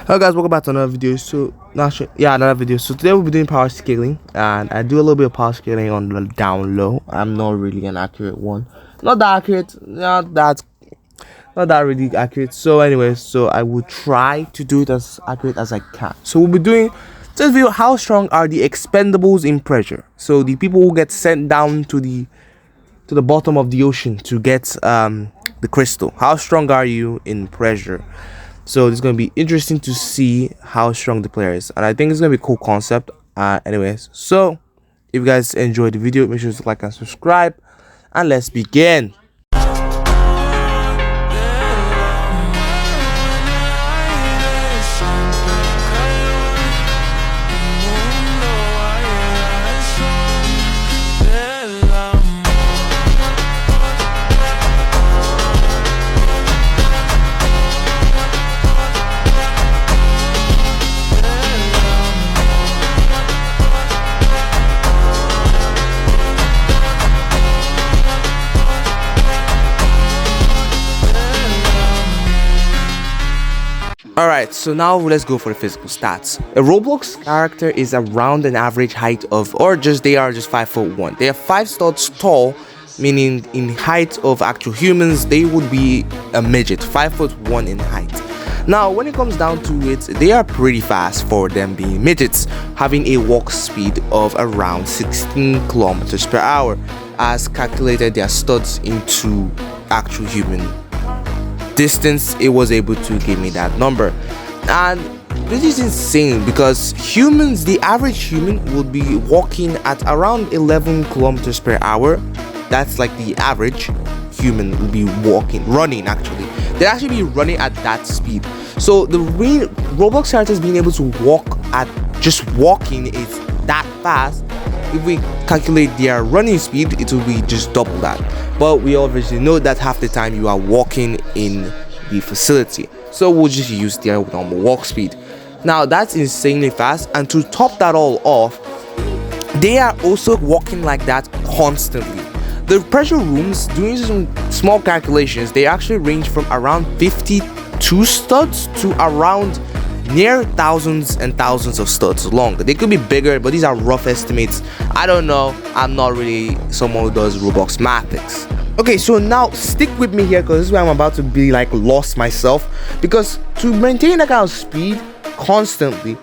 Hello guys, welcome back to another video. Another video. So today we'll be doing power scaling, and I do a little bit of power scaling on the down low. I'm not really an accurate one, not that accurate, not that really accurate. So anyways, so I will try to do it as accurate as I can. So we'll be doing this video: how strong are the expendables in pressure? So the people who get sent down to the bottom of the ocean to get the crystal. How strong are you in pressure? So it's going to be interesting to see how strong the player is, and I think it's going to be a cool concept. Anyways, so if you guys enjoyed the video, make sure to like and subscribe, and let's begin. Alright, so now let's go for the physical stats. A Roblox character is around an average height of, they are just 5'1". They are 5 studs tall, meaning in height of actual humans, they would be a midget, 5'1" in height. Now, when it comes down to it, they are pretty fast for them being midgets, having a walk speed of around 16 kilometers per hour, as calculated their studs into actual human distance. It was able to give me that number, and this is insane because humans, the average human would be walking at around 11 kilometers per hour. That's like the average human would be running actually. They'd actually be running at that speed. So the real Roblox characters being able to walk at just walking is that fast. If we calculate their running speed, it will be just double that. But we obviously know that half the time you are walking in the facility, so we'll just use their normal walk speed. Now that's insanely fast, and to top that all off, they are also walking like that constantly. The pressure rooms, doing some small calculations, they actually range from around 52 studs to around near thousands and thousands of studs long. They could be bigger, but these are rough estimates. I don't know, I'm not really someone who does Roblox mathematics. Okay, so now stick with me here, because this is where I'm about to be like lost myself, because to maintain that kind of speed constantly,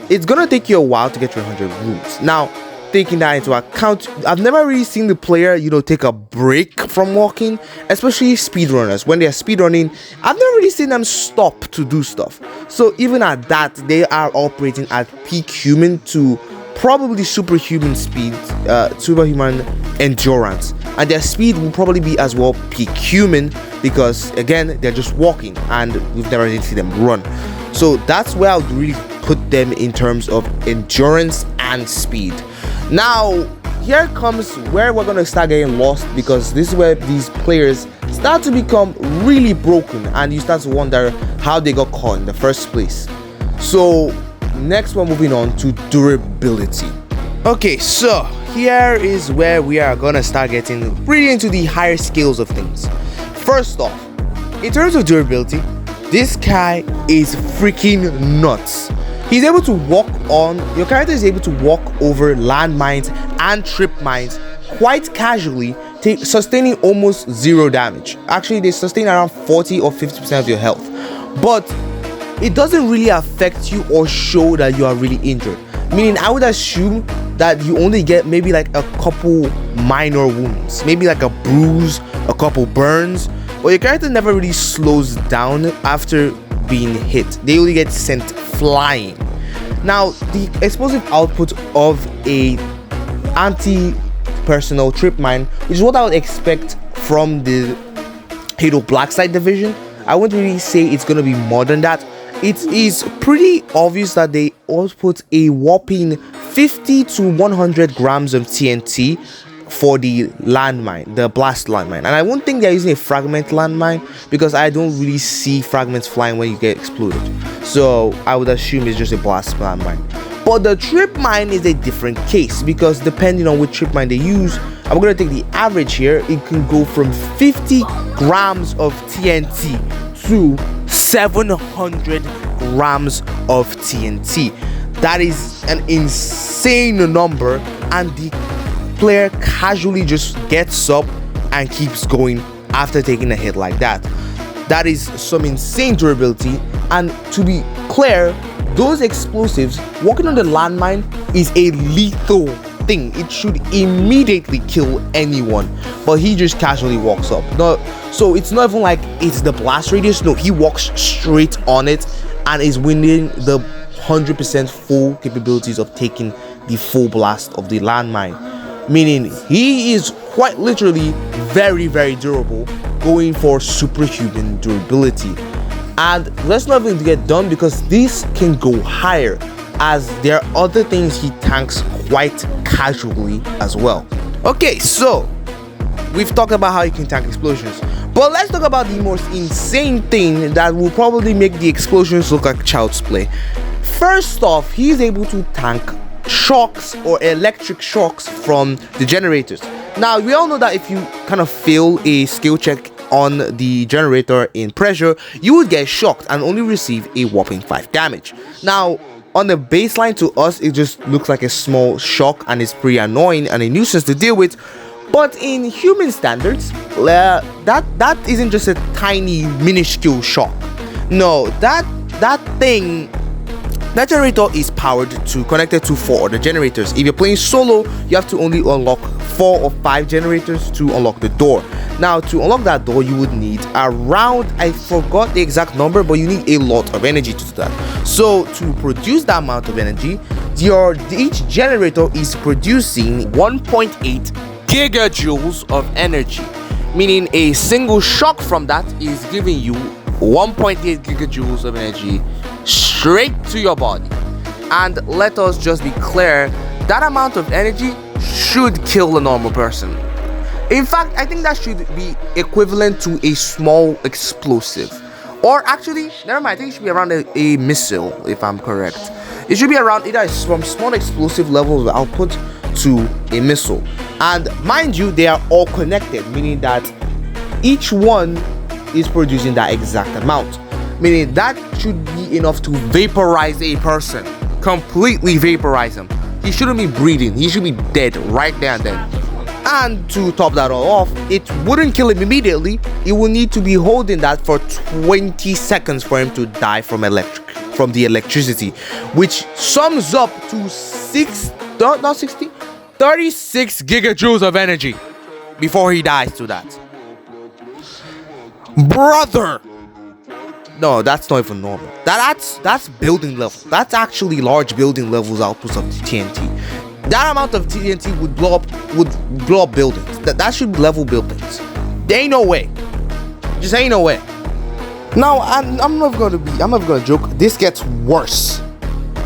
it's gonna take you a while to get your 100 rooms. Now, taking that into account, I've never really seen the player, take a break from walking, especially speedrunners. When they're speedrunning, I've never really seen them stop to do stuff. So even at that, they are operating at peak human to probably superhuman speed, superhuman endurance, and their speed will probably be as well peak human, because again, they're just walking and we've never really seen them run. So that's where I would really put them in terms of endurance and speed. Now, here comes where we're gonna start getting lost, because this is where these players start to become really broken, and you start to wonder how they got caught in the first place. So next, we're moving on to durability. Okay, so here is where we are gonna start getting really into the higher scales of things. First off, in terms of durability, this guy is freaking nuts. He's able to walk on, your character is able to walk over landmines and trip mines quite casually, sustaining almost zero damage. Actually, they sustain around 40 or 50% of your health, but it doesn't really affect you or show that you are really injured. Meaning, I would assume that you only get maybe like a couple minor wounds, maybe like a bruise, a couple burns, but your character never really slows down after being hit. They only get sent flying. Now, the explosive output of a anti-personnel trip mine, which is what I would expect from the Halo Black Site division, I wouldn't really say it's going to be more than that. It is pretty obvious that they output a whopping 50 to 100 grams of TNT for the landmine, the blast landmine. And I won't think they're using a fragment landmine, because I don't really see fragments flying when you get exploded. So I would assume it's just a blast landmine. But the trip mine is a different case, because depending on which trip mine they use, I'm going to take the average here. It can go from 50 grams of TNT to 700 grams of TNT. That is an insane number, and the player casually just gets up and keeps going after taking a hit like that. That is some insane durability, and to be clear, those explosives walking on the landmine is a lethal thing. It should immediately kill anyone, but he just casually walks up. No, so it's not even like it's the blast radius. No, he walks straight on it and is winning the 100% full capabilities of taking the full blast of the landmine, meaning he is quite literally very, very durable, going for superhuman durability. And let's not even get done, because this can go higher, as there are other things he tanks quite casually as well. Okay, so we've talked about how he can tank explosions, but let's talk about the most insane thing that will probably make the explosions look like child's play. First off, he's able to tank shocks or electric shocks from the generators. Now, we all know that if you kind of fail a skill check on the generator in pressure, you would get shocked and only receive a whopping 5 damage. Now, on the baseline, to us, it just looks like a small shock and it's pretty annoying and a nuisance to deal with. But in human standards, that isn't just a tiny minuscule shock. No, that generator is connected to 4 other generators. If you're playing solo, you have to only unlock 4 or 5 generators to unlock the door. Now, to unlock that door, you would need around, I forgot the exact number, but you need a lot of energy to do that. So to produce that amount of energy, each generator is producing 1.8 gigajoules of energy, meaning a single shock from that is giving you 1.8 gigajoules of energy straight to your body. And let us just be clear, that amount of energy should kill a normal person. In fact, I think that should be equivalent to a small explosive, or actually, never mind, I think it should be around a missile, if I'm correct. It should be around either from small explosive levels of output to a missile. And mind you, they are all connected, meaning that each one is producing that exact amount, meaning that should be enough to vaporize a person, completely vaporize him. He shouldn't be breathing, he should be dead right there and then. And to top that all off, it wouldn't kill him immediately. It will need to be holding that for 20 seconds for him to die from the electricity, which sums up to 36 gigajoules of energy before he dies to that. Brother! No, that's not even normal. That's building level. That's actually large building levels outputs of TNT. That amount of TNT would blow up buildings. That should level buildings. There ain't no way. Just ain't no way. Now, I'm not gonna joke. This gets worse,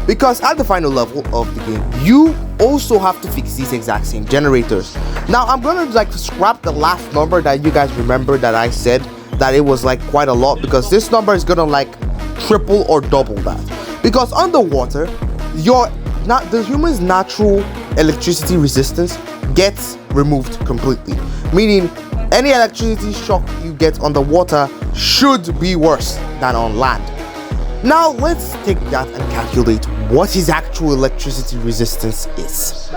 because at the final level of the game, you also have to fix these exact same generators. Now, I'm gonna scrap the last number that you guys remember that I said that it was quite a lot, because this number is gonna triple or double that. Because underwater, the human's natural electricity resistance gets removed completely, meaning any electricity shock you get underwater should be worse than on land. Now let's take that and calculate what his actual electricity resistance is.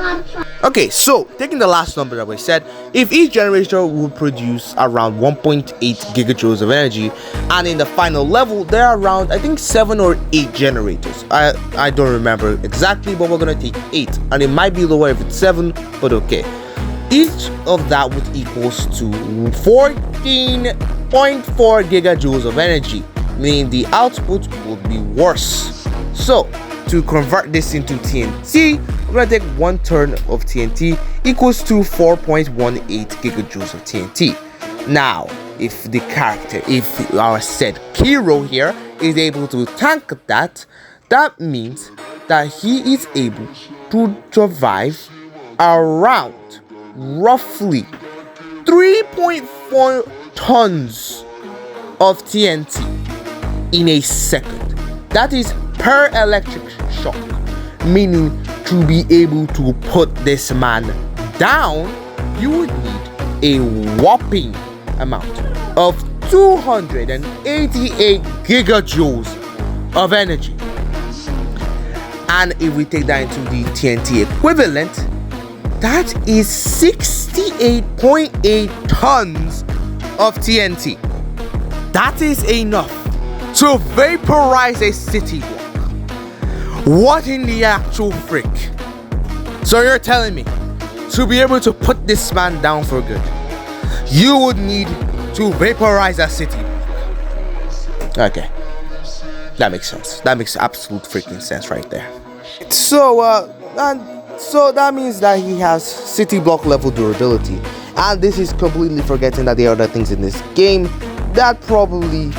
Okay, so taking the last number that we said, if each generator would produce around 1.8 gigajoules of energy, and in the final level there are around, I think, 7 or 8 generators. I don't remember exactly, but we're gonna take 8, and it might be lower if it's 7, but okay. Each of that would equals to 14.4 gigajoules of energy, meaning the output would be worse. So to convert this into TNT, we're gonna take 1 turn of TNT equals to 4.18 gigajoules of TNT. Now, if our said hero here is able to tank that, that means that he is able to survive around roughly 3.4 tons of TNT in a second. That is per electric shock, meaning to be able to put this man down, you would need a whopping amount of 288 gigajoules of energy. And if we take that into the TNT equivalent, that is 68.8 tons of TNT. That is enough to vaporize a city block. What in the actual frick? So you're telling me, to be able to put this man down for good, you would need to vaporize a city block. Okay, that makes sense. That makes absolute freaking sense right there. So that means that he has city block level durability, and this is completely forgetting that there are other things in this game that probably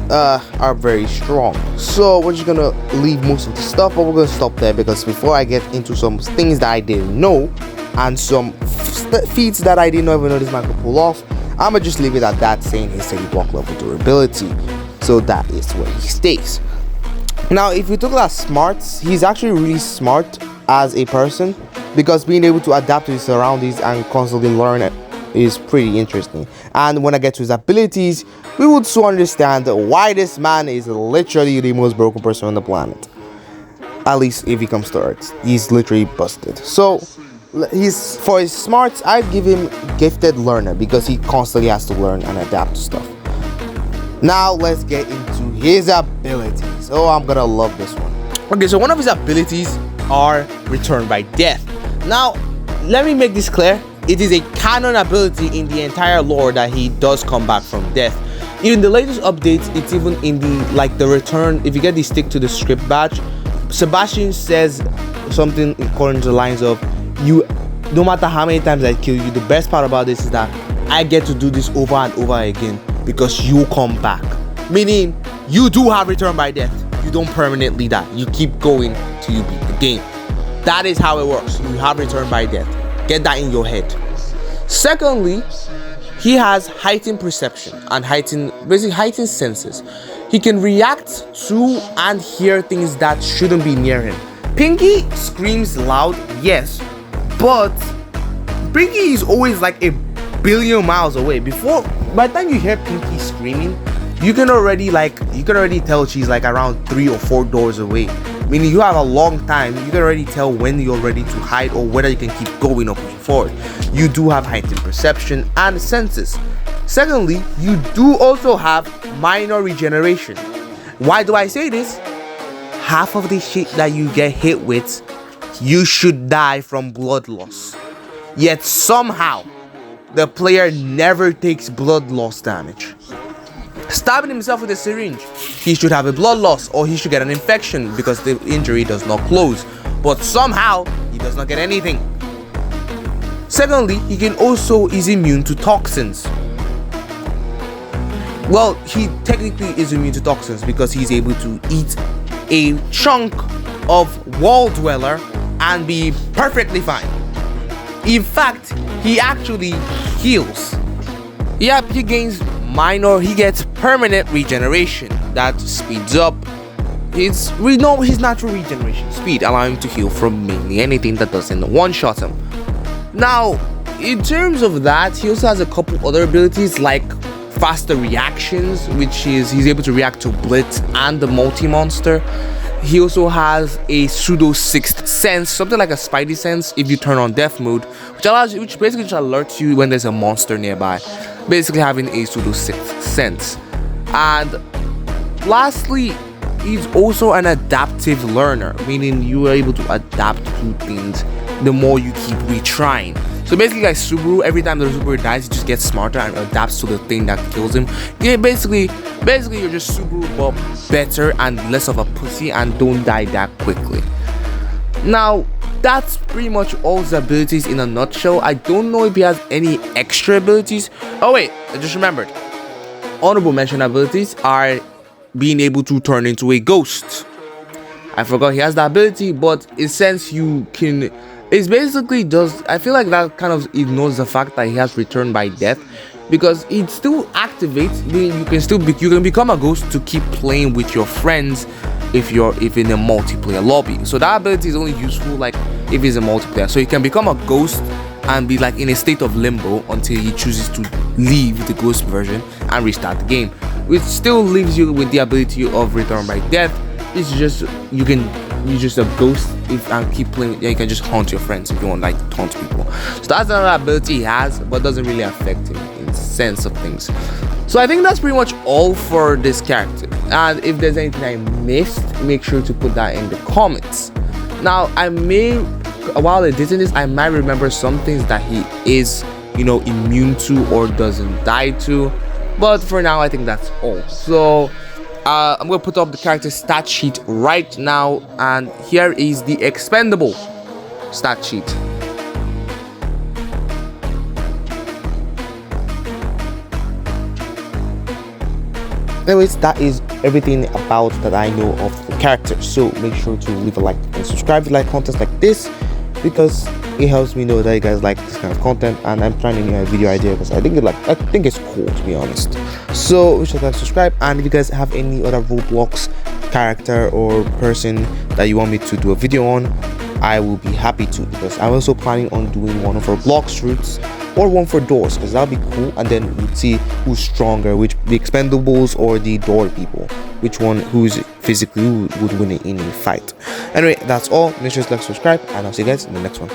are very strong. So we're just gonna leave most of the stuff, but we're gonna stop there, because before I get into some things that I didn't know and some feats that I didn't even know this man could pull off, I'm gonna just leave it at that, saying his city block level durability. So that is where he stays. Now, if we talk about smarts, he's actually really smart as a person, because being able to adapt to his surroundings and constantly learn is pretty interesting. And when I get to his abilities, we would soon understand why this man is literally the most broken person on the planet. At least if he comes to Earth, he's literally busted. So for his smarts, I'd give him gifted learner, because he constantly has to learn and adapt to stuff. Now let's get into his abilities. Oh, I'm gonna love this one. Okay, so one of his abilities are return by death. Now, let me make this clear. It is a canon ability in the entire lore that he does come back from death. In the latest updates, it's even in the return. If you get the stick to the script badge, Sebastian says something according to the lines of, "You, no matter how many times I kill you, the best part about this is that I get to do this over and over again because you come back." Meaning, you do have return by death. You don't permanently die. You keep going till you beat the game. That is how it works. You have return by death. Get that in your head. Secondly, he has heightened perception and heightened senses. He can react to and hear things that shouldn't be near him. Pinky screams loud, yes, but Pinky is always like a billion miles away. By the time you hear Pinky screaming, you can already tell she's like around 3 or 4 doors away. Meaning you have a long time. You can already tell when you're ready to hide or whether you can keep going or pushing forward. You do have heightened perception and senses. Secondly, you do also have minor regeneration. Why do I say this? Half of the shit that you get hit with, you should die from blood loss. Yet somehow, the player never takes blood loss damage. Stabbing himself with a syringe, he should have a blood loss or he should get an infection because the injury does not close, but somehow he does not get anything. Secondly, he is immune to toxins. Well, he technically is immune to toxins because he's able to eat a chunk of Wall Dweller and be perfectly fine. In fact, he actually heals. Yep, he gets permanent regeneration that speeds up his natural regeneration speed, allowing him to heal from mainly anything that doesn't one-shot him. Now, in terms of that, he also has a couple other abilities like faster reactions, which is he's able to react to Blitz and the multi-monster. He also has a pseudo sixth sense, something like a Spidey sense if you turn on death mode, which basically just alerts you when there's a monster nearby, basically having a pseudo sixth sense. And lastly, he's also an adaptive learner, meaning you are able to adapt to things the more you keep retrying. So basically, like Subaru, every time the Subaru dies, he just gets smarter and adapts to the thing that kills him. Yeah, basically you're just Subaru but better and less of a pussy and don't die that quickly. Now, that's pretty much all his abilities in a nutshell. I don't know if he has any extra abilities. Oh wait, I just remembered. Honorable mention abilities are being able to turn into a ghost. I forgot he has the ability, but in sense you can. It's basically just, I feel like that kind of ignores the fact that he has return by death, because it still activates. You can become a ghost to keep playing with your friends if in a multiplayer lobby. So that ability is only useful like if it's a multiplayer. So you can become a ghost and be like in a state of limbo until he chooses to leave the ghost version and restart the game, which still leaves you with the ability of return by death, is just you just a ghost if and keep playing. Yeah, you can just haunt your friends if you want, like taunt people. So that's another ability he has, but doesn't really affect him in the sense of things. So I think that's pretty much all for this character. And if there's anything I missed, make sure to put that in the comments. Now I may, while editing this, I might remember some things that he is, you know, immune to or doesn't die to, but for now I think that's all. So I'm gonna put up the character stat sheet right now, and here is the Expendable stat sheet. Anyways, that is everything about that I know of the character. So make sure to leave a like and subscribe if you like content like this, because it helps me know that you guys like this kind of content, and I'm trying to get a video idea because I think it's cool, to be honest. So make sure to subscribe, and if you guys have any other Roblox character or person that you want me to do a video on, I will be happy to, because I'm also planning on doing one for blocks routes or one for doors, because that'll be cool, and then we'll see who's stronger, which the Expendables or the door people, which one who's physically who would win in a fight. Anyway, that's all. Make sure to like, subscribe, and I'll see you guys in the next one.